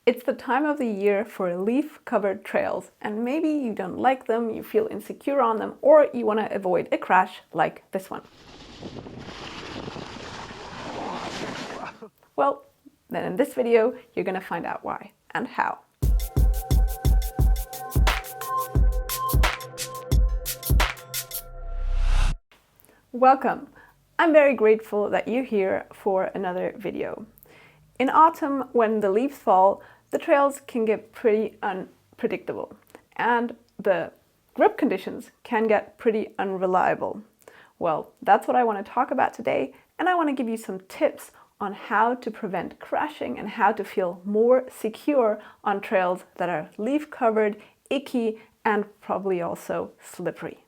It's the time of the year for leaf-covered trails, and maybe you don't like them, you feel insecure on them, or you want to avoid a crash like this one. Well, then in this video, you're going to find out why and how. Welcome! I'm very grateful that you're here for another video. In autumn, when the leaves fall, the trails can get pretty unpredictable and the grip conditions can get pretty unreliable. Well, that's what I want to talk about today, and I want to give you some tips on how to prevent crashing and how to feel more secure on trails that are leaf covered, icky, and probably also slippery.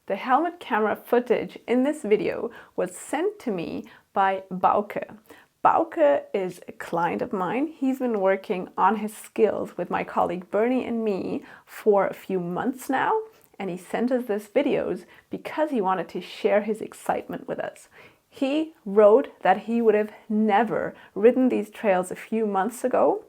The helmet camera footage in this video was sent to me by Bauke. Bauke is a client of mine. He's been working on his skills with my colleague Bernie and me for a few months now, and he sent us these videos because he wanted to share his excitement with us. He wrote that he would have never ridden these trails a few months ago,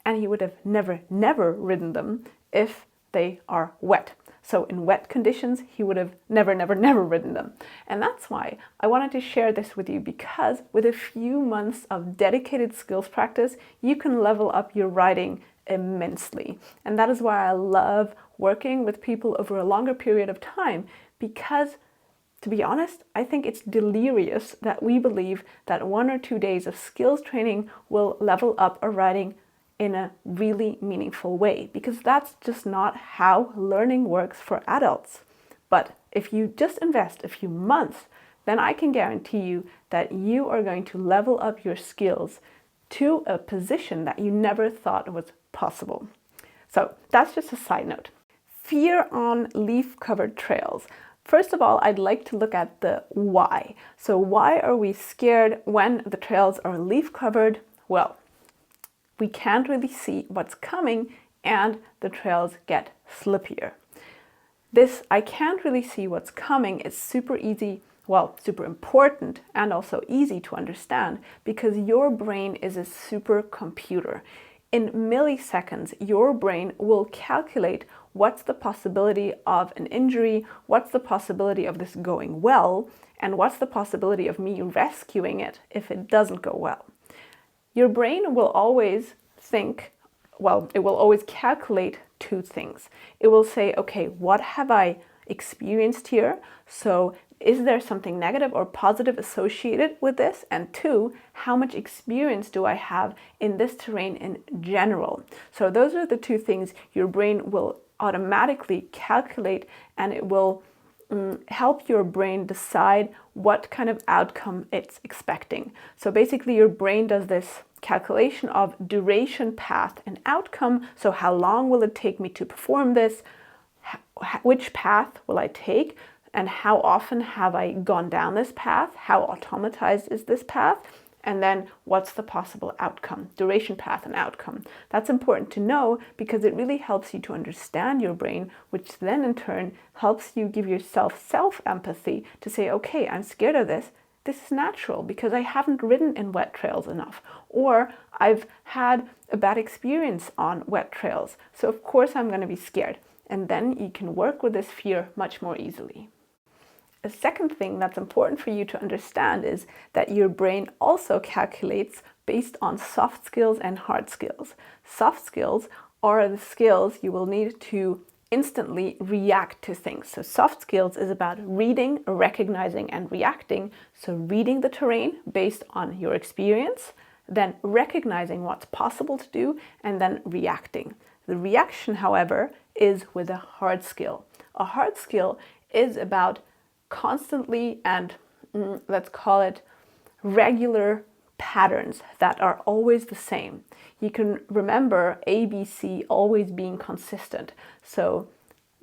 and he would have never ridden them if they are wet. So in wet conditions, he would have never ridden them. And that's why I wanted to share this with you, because with a few months of dedicated skills practice, you can level up your riding immensely. And that is why I love working with people over a longer period of time, because to be honest, I think it's delirious that we believe that 1 or 2 days of skills training will level up our riding in a really meaningful way, because that's just not how learning works for adults. But if you just invest a few months, then I can guarantee you that you are going to level up your skills to a position that you never thought was possible. So that's just a side note. Fear on leaf-covered trails. First of all, I'd like to look at the why. So why are we scared when the trails are leaf-covered? Well, we can't really see what's coming and the trails get slippier. This I can't really see what's coming is super easy, well, super important and also easy to understand, because your brain is a supercomputer. In milliseconds, your brain will calculate what's the possibility of an injury, what's the possibility of this going well, and what's the possibility of me rescuing it if it doesn't go well. Your brain will always think, well, it will always calculate two things. It will say, okay, what have I experienced here? So is there something negative or positive associated with this? And two, how much experience do I have in this terrain in general? So those are the two things your brain will automatically calculate, and it will help your brain decide what kind of outcome it's expecting. So basically your brain does this calculation of duration, path, and outcome. So how long will it take me to perform this? Which path will I take? And how often have I gone down this path? How automatized is this path? And then what's the possible outcome? Duration, path, and outcome. That's important to know because it really helps you to understand your brain, which then in turn helps you give yourself self-empathy to say, okay, I'm scared of this. This is natural because I haven't ridden in wet trails enough, or I've had a bad experience on wet trails. So of course I'm going to be scared. And then you can work with this fear much more easily. A second thing that's important for you to understand is that your brain also calculates based on soft skills and hard skills. Soft skills are the skills you will need to instantly react to things. So soft skills is about reading, recognizing, and reacting. So reading the terrain based on your experience, then recognizing what's possible to do, and then reacting. The reaction, however, is with a hard skill. A hard skill is about constantly and let's call it regular patterns that are always the same. You can remember ABC always being consistent. So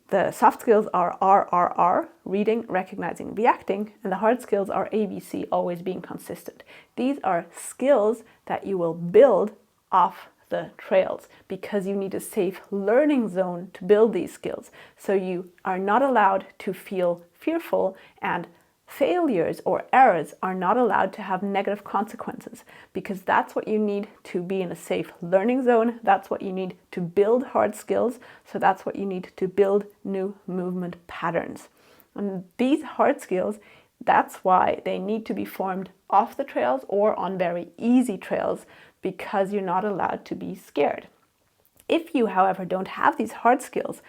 the soft skills are RRR, reading, recognizing, reacting, and the hard skills are ABC, always being consistent. These are skills that you will build off the trails because you need a safe learning zone to build these skills. So you are not allowed to feel fearful and Failures or errors are not allowed to have negative consequences, because that's what you need to be in a safe learning zone. That's what you need to build hard skills. So that's what you need to build new movement patterns. And these hard skills, that's why they need to be formed off the trails or on very easy trails, because you're not allowed to be scared. If you, however, don't have these hard skills,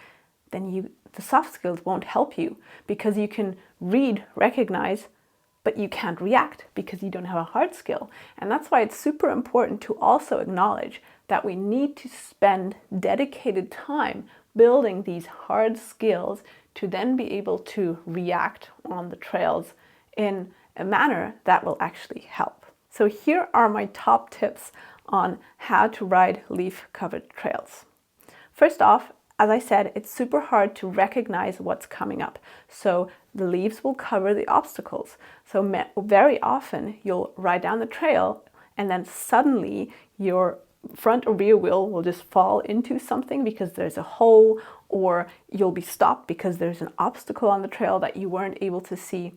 then the soft skills won't help you, because you can read, recognize, but you can't react because you don't have a hard skill. And that's why it's super important to also acknowledge that we need to spend dedicated time building these hard skills to then be able to react on the trails in a manner that will actually help. So here are my top tips on how to ride leaf-covered trails. First off, as I said, it's super hard to recognize what's coming up. So the leaves will cover the obstacles. So very often you'll ride down the trail and then suddenly your front or rear wheel will just fall into something because there's a hole, or you'll be stopped because there's an obstacle on the trail that you weren't able to see.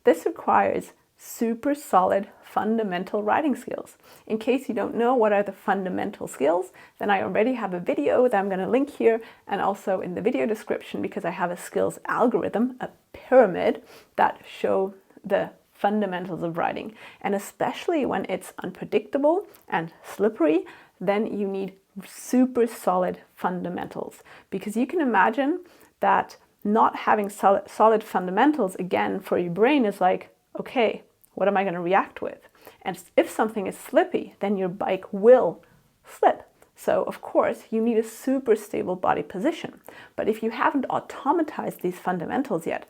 This requires super solid fundamental riding skills. In case you don't know what are the fundamental skills, then I already have a video that I'm going to link here and also in the video description, because I have a skills algorithm, a pyramid, that show the fundamentals of riding. And especially when it's unpredictable and slippery, then you need super solid fundamentals, because you can imagine that not having solid fundamentals, again, for your brain is like, okay, what am I going to react with? And if something is slippy, then your bike will slip. So of course you need a super stable body position. But if you haven't automatized these fundamentals yet,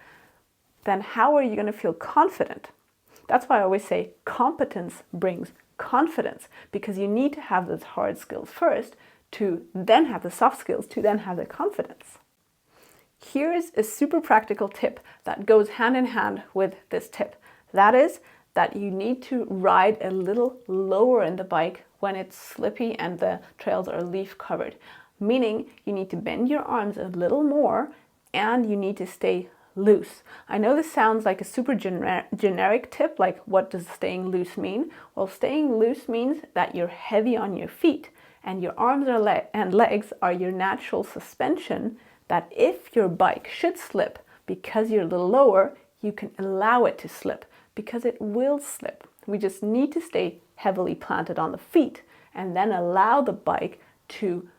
then how are you going to feel confident? That's why I always say competence brings confidence, because you need to have those hard skills first to then have the soft skills to then have the confidence. Here's a super practical tip that goes hand in hand with this tip. That is that you need to ride a little lower in the bike when it's slippy and the trails are leaf covered. Meaning you need to bend your arms a little more and you need to stay loose. I know this sounds like a super generic tip, like what does staying loose mean? Well, staying loose means that you're heavy on your feet and your arms and legs are your natural suspension, that if your bike should slip because you're a little lower, you can allow it to slip, because it will slip. We just need to stay heavily planted on the feet and then allow the bike to,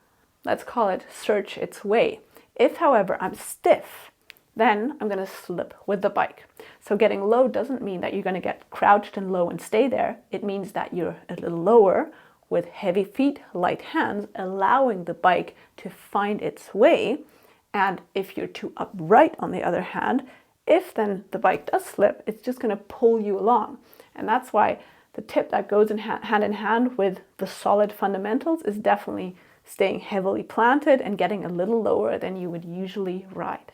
let's call it, search its way. If, however, I'm stiff, then I'm going to slip with the bike. So getting low doesn't mean that you're going to get crouched and low and stay there. It means that you're a little lower with heavy feet, light hands, allowing the bike to find its way. And if you're too upright, on the other hand, if then the bike does slip, it's just going to pull you along. And that's why the tip that goes hand in hand with the solid fundamentals is definitely staying heavily planted and getting a little lower than you would usually ride.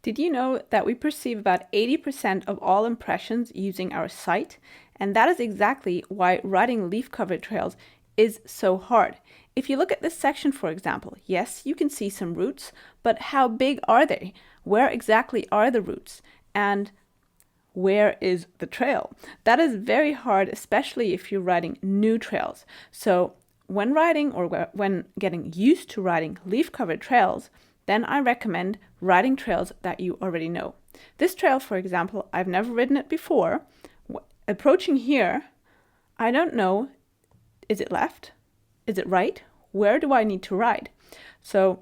Did you know that we perceive about 80% of all impressions using our sight? And that is exactly why riding leaf-covered trails is so hard. If you look at this section, for example, yes, you can see some roots, but how big are they? Where exactly are the roots? And where is the trail? That is very hard, especially if you're riding new trails. So when riding or when getting used to riding leaf-covered trails, then I recommend riding trails that you already know. This trail, for example, I've never ridden it before. Approaching here, I don't know, is it left? Is it right? Where do I need to ride? So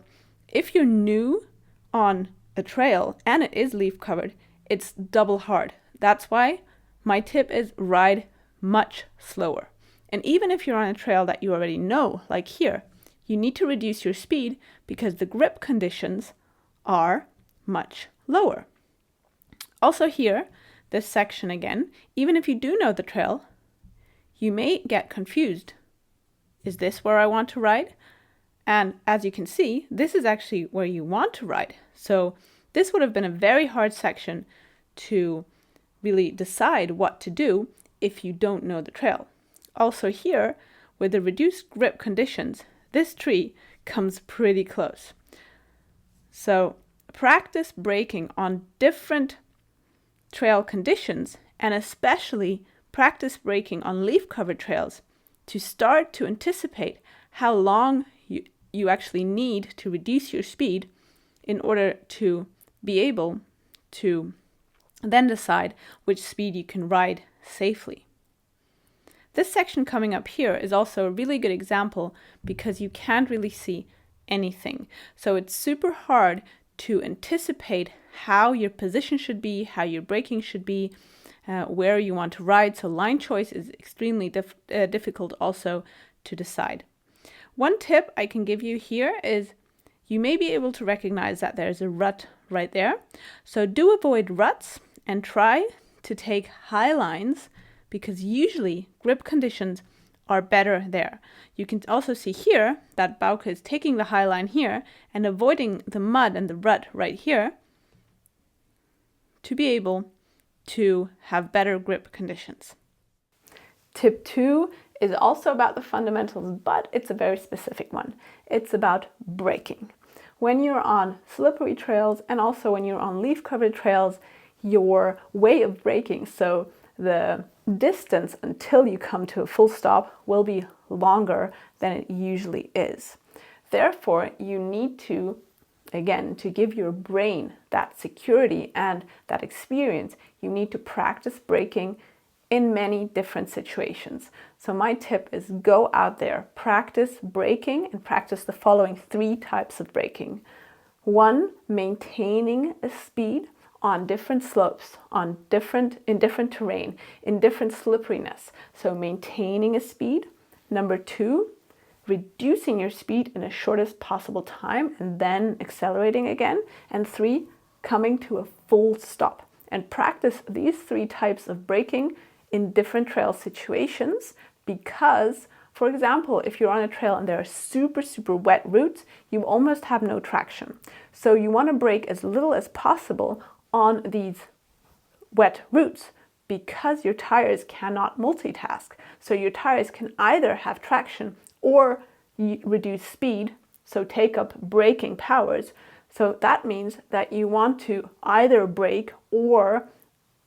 if you're new on a trail and it is leaf covered, it's double hard. That's why my tip is ride much slower. And even if you're on a trail that you already know, like here, you need to reduce your speed because the grip conditions are much lower. Also here, this section again, even if you do know the trail, you may get confused. Is this where I want to ride? And as you can see, this is actually where you want to ride. So this would have been a very hard section to really decide what to do if you don't know the trail. Also here, with the reduced grip conditions, this tree comes pretty close. So practice braking on different trail conditions, and especially practice braking on leaf-covered trails to start to anticipate how long you actually need to reduce your speed in order to be able to then decide which speed you can ride safely. This section coming up here is also a really good example because you can't really see anything. So it's super hard to anticipate how your position should be, how your braking should be, where you want to ride. So line choice is extremely difficult also to decide. One tip I can give you here is you may be able to recognize that there's a rut right there. So do avoid ruts and try to take high lines because usually grip conditions are better there. You can also see here that Bauke is taking the high line here and avoiding the mud and the rut right here to be able to have better grip conditions. Tip 2 is also about the fundamentals, but it's a very specific one. It's about braking. When you're on slippery trails and also when you're on leaf-covered trails, your way of braking, so the distance until you come to a full stop, will be longer than it usually is. Therefore, you need to, again, to give your brain that security and that experience, you need to practice braking in many different situations. So my tip is go out there, practice braking and practice the following 3 types of braking. 1, maintaining a speed on different slopes, in different terrain, in different slipperiness. So maintaining a speed. Number 2, reducing your speed in the shortest possible time and then accelerating again. And 3, coming to a full stop. And practice these 3 types of braking in different trail situations because, for example, if you're on a trail and there are super wet roots, you almost have no traction. So you want to brake as little as possible on these wet roots because your tires cannot multitask. So your tires can either have traction or reduce speed, so take up braking powers. So that means that you want to either brake or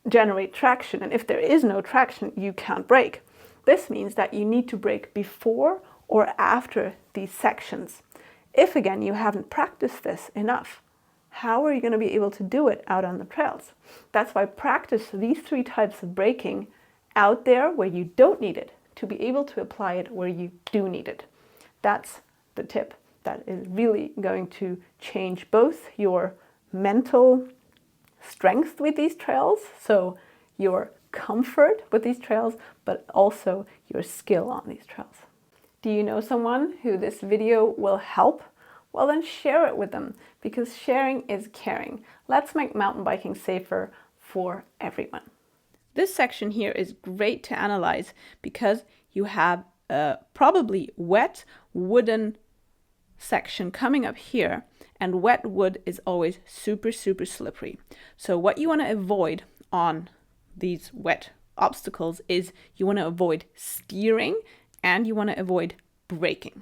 generate traction, and if there is no traction, you can't brake. This means that you need to brake before or after these sections. If again you haven't practiced this enough, how are you going to be able to do it out on the trails? That's why practice these 3 types of braking out there where you don't need it to be able to apply it where you do need it. That's the tip that is really going to change both your mental strength with these trails, so your comfort with these trails, but also your skill on these trails. Do you know someone who this video will help? Well, then share it with them because sharing is caring. Let's make mountain biking safer for everyone. This section here is great to analyze because you have a probably wet wooden section coming up here, and wet wood is always super slippery. So what you want to avoid on these wet obstacles is you want to avoid steering and you want to avoid braking.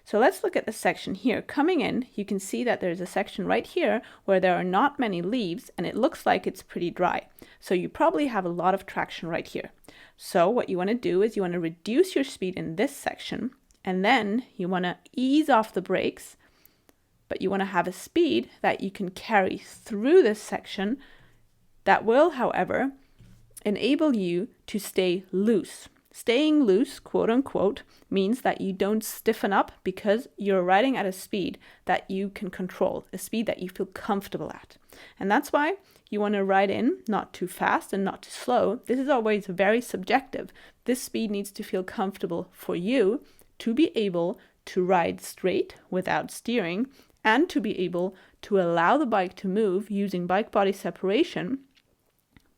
So let's look at the section here. Coming in, you can see that there's a section right here where there are not many leaves and it looks like it's pretty dry. So you probably have a lot of traction right here. So what you want to do is you want to reduce your speed in this section, and then you want to ease off the brakes, but you want to have a speed that you can carry through this section that will, however, enable you to stay loose. Staying loose, quote unquote, means that you don't stiffen up because you're riding at a speed that you can control, a speed that you feel comfortable at. And that's why you want to ride in not too fast and not too slow. This is always very subjective. This speed needs to feel comfortable for you to be able to ride straight without steering and to be able to allow the bike to move using bike body separation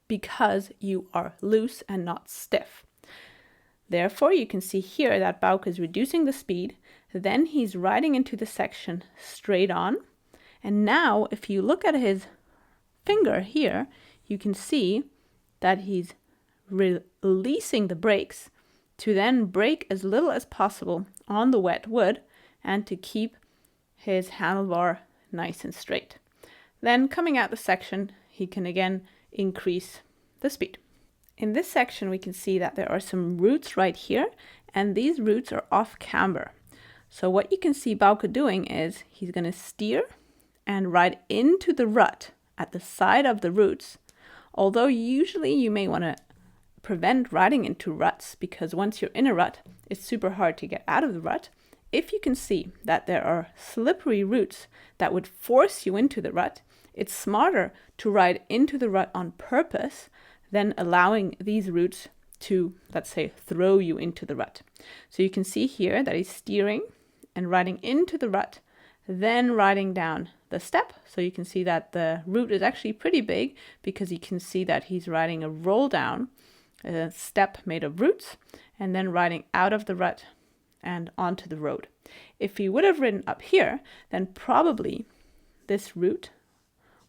because you are loose and not stiff. Therefore, you can see here that Bauke is reducing the speed, then he's riding into the section straight on, and now if you look at his finger here, you can see that he's releasing the brakes to then brake as little as possible on the wet wood and to keep his handlebar nice and straight. Then coming out the section, he can again increase the speed. In this section, we can see that there are some roots right here, and these roots are off-camber. So what you can see Bauke doing is he's going to steer and ride into the rut at the side of the roots. Although usually you may want to prevent riding into ruts, because once you're in a rut, it's super hard to get out of the rut. If you can see that there are slippery roots that would force you into the rut, it's smarter to ride into the rut on purpose than allowing these roots to, let's say, throw you into the rut. So you can see here that he's steering and riding into the rut, then riding down the step. So you can see that the root is actually pretty big, because you can see that he's riding a roll down, a step made of roots, and then riding out of the rut and onto the road. If he would have ridden up here, then probably this root,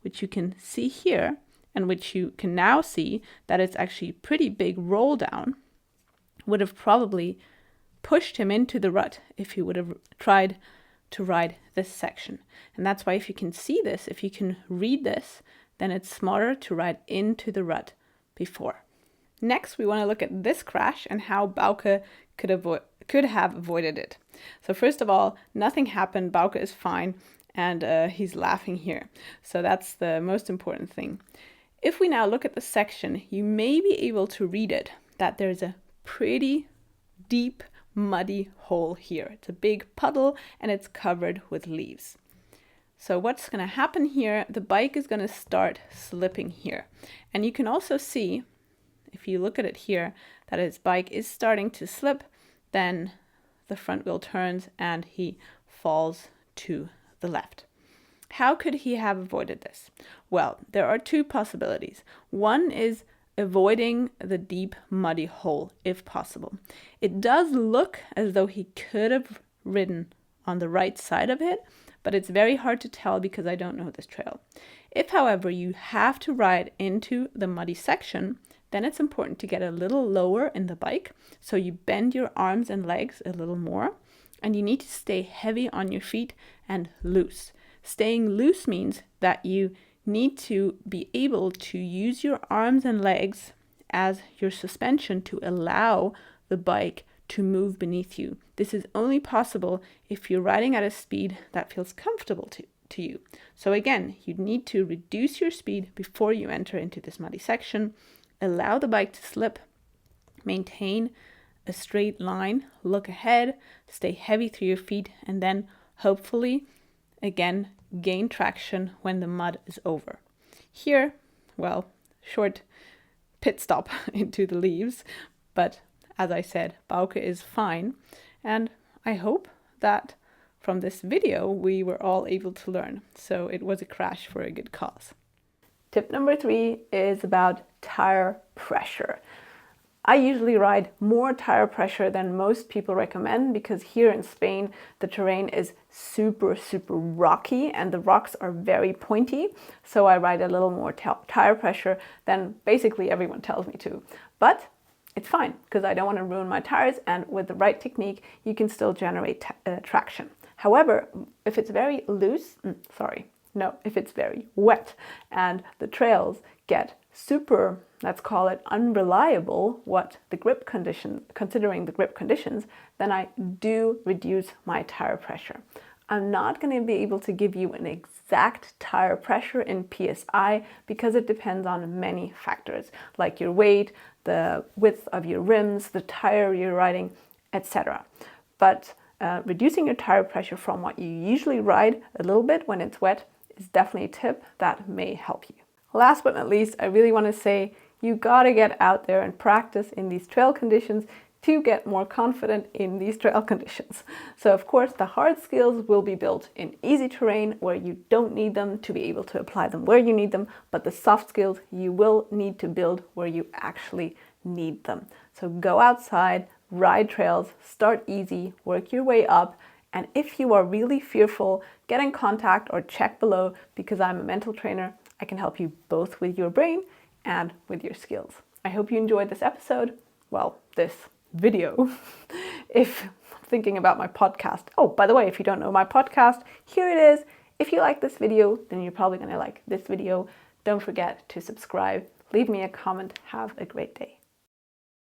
which you can see here, and which you can now see that it's actually pretty big roll down, would have probably pushed him into the rut if he would have tried to ride this section. And that's why if you can see this, if you can read this, then it's smarter to ride into the rut before. Next, we want to look at this crash and how Bauke could have avoided it. So first of all, nothing happened, Bauke is fine, and he's laughing here. So that's the most important thing. If we now look at the section, you may be able to read it, that there's a pretty deep, muddy hole here. It's a big puddle and it's covered with leaves. So what's going to happen here, the bike is going to start slipping here. And you can also see, if you look at it here, that his bike is starting to slip, then the front wheel turns and he falls to the left. How could he have avoided this? Well, there are two possibilities. One is avoiding the deep, muddy hole, if possible. It does look as though he could have ridden on the right side of it, but it's very hard to tell because I don't know this trail. If, however, you have to ride into the muddy section, then it's important to get a little lower in the bike, so you bend your arms and legs a little more, and you need to stay heavy on your feet and loose. Staying loose means that you need to be able to use your arms and legs as your suspension to allow the bike to move beneath you. This is only possible if you're riding at a speed that feels comfortable to you. So again, you need to reduce your speed before you enter into this muddy section, allow the bike to slip, maintain a straight line, look ahead, stay heavy through your feet, and then hopefully again gain traction when the mud is over. Here, well, short pit stop into the leaves, but as I said, Bauke is fine, and I hope that from this video we were all able to learn. So it was a crash for a good cause. Tip number 3 is about tire pressure. I usually ride more tire pressure than most people recommend because here in Spain the terrain is super rocky and the rocks are very pointy, so I ride a little more tire pressure than basically everyone tells me to. But it's fine because I don't want to ruin my tires, and with the right technique you can still generate traction. However, if it's very if it's very wet and the trails get super, let's call it unreliable, considering the grip conditions, then I do reduce my tire pressure. I'm not going to be able to give you an exact tire pressure in PSI because it depends on many factors, like your weight, the width of your rims, the tire you're riding, etc. But reducing your tire pressure from what you usually ride a little bit when it's wet is definitely a tip that may help you. Last but not least, I really want to say you gotta get out there and practice in these trail conditions to get more confident in these trail conditions. So of course the hard skills will be built in easy terrain where you don't need them to be able to apply them where you need them, but the soft skills you will need to build where you actually need them. So go outside, ride trails, start easy, work your way up, and if you are really fearful, get in contact or check below because I'm a mental trainer. I can help you both with your brain and with your skills. I hope you enjoyed this episode. Well, this video. If thinking about my podcast. Oh, by the way, if you don't know my podcast, here it is. If you like this video, then you're probably going to like this video Don't forget to subscribe, leave me a comment. Have a great day.